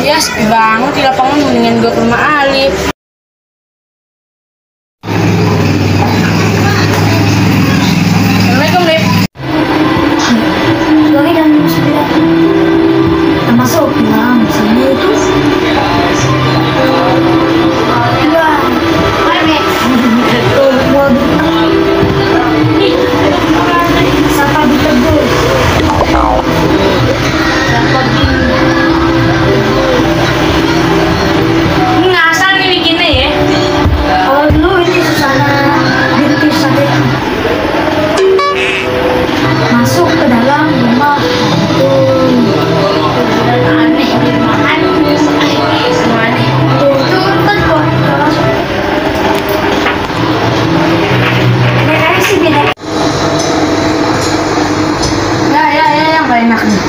Iya, sepi banget di lapangan, mendingan gue ke rumah Alif. Assalamualaikum, Lip. Lagi dan sudah masuk bilang sini itu. Siapa ditegur? Ngasal nih bikinnya ya. Kalau dulu ini Susana binti Sadiq masuk ke dalam rumah itu Aneh, aneh, semua aneh. itu kan kok mereka sih beda. Ya, yang gak enak nih.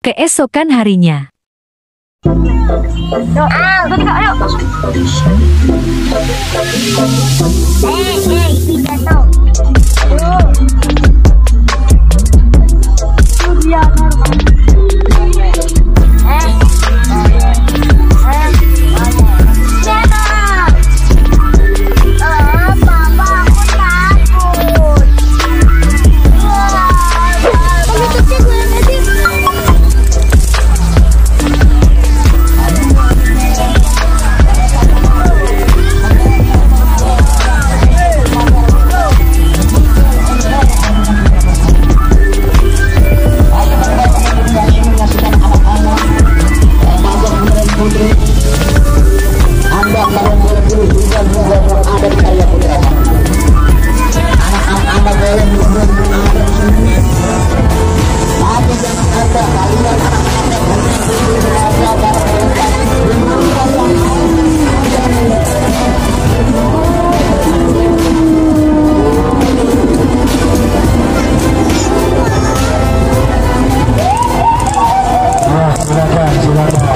Keesokan harinya.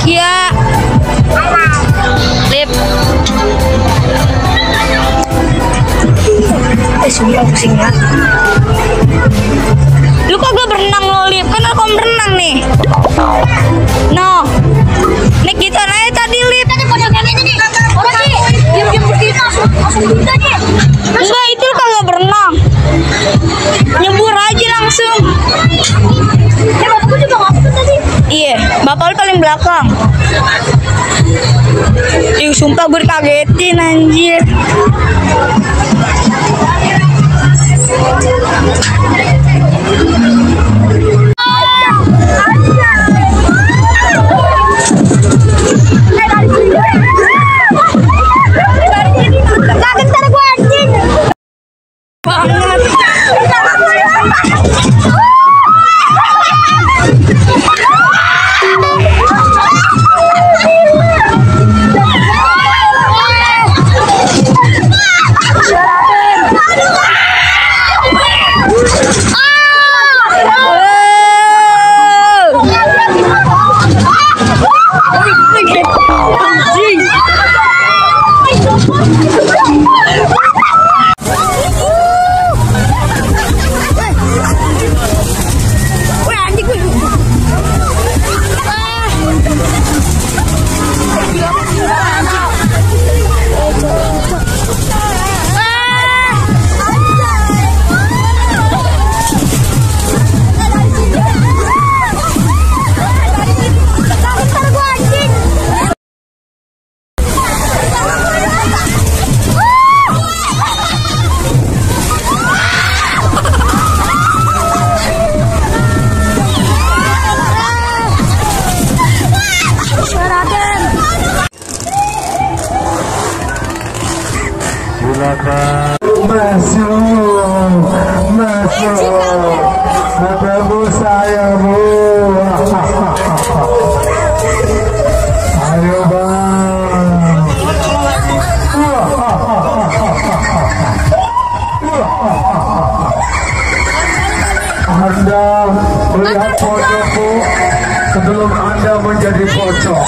Iya. Lip. Sudah pusingnya. Lu kok gak berenang lo, Lip? Kan aku berenang nih. No. Nih kita naik tadi, Lip. Tadi pojokan ini nih. Orang sih diam-diam berdiri langsung bisa nih. Enggak, itu kagak berenang. Nyebur aja langsung. Ya bapakku juga ngasih tadi. Iya, bapak lu paling belakang. Ih, sumpah gue kagetin anjir. ketemu saya Bu. Ayo Bang. Anda melihat fotoku sebelum Anda menjadi pocong.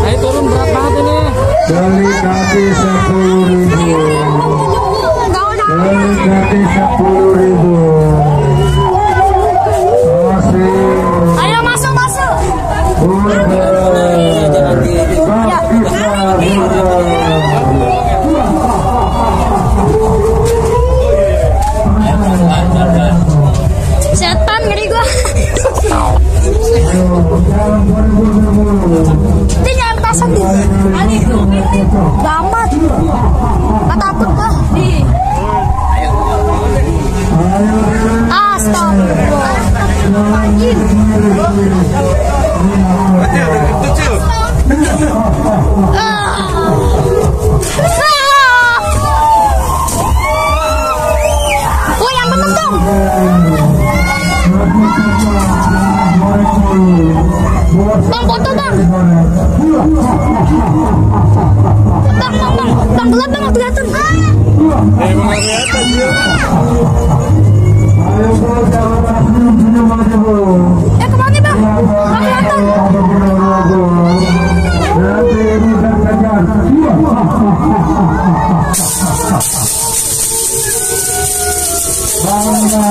Ayo turun, berat banget ini. Dari kaki 10.000. Dari kaki 10.000. Masih. Ayo masuk. Setan ngeri gua. Ini nyari tasan nih. Gamat. Gak takut gua. Oh, yang bener dong. Bang, foto bang. Bang, gelap bang, kelihatan. Emang kelihatan dia. Kemana bang? Bang, kelihatan. Bangga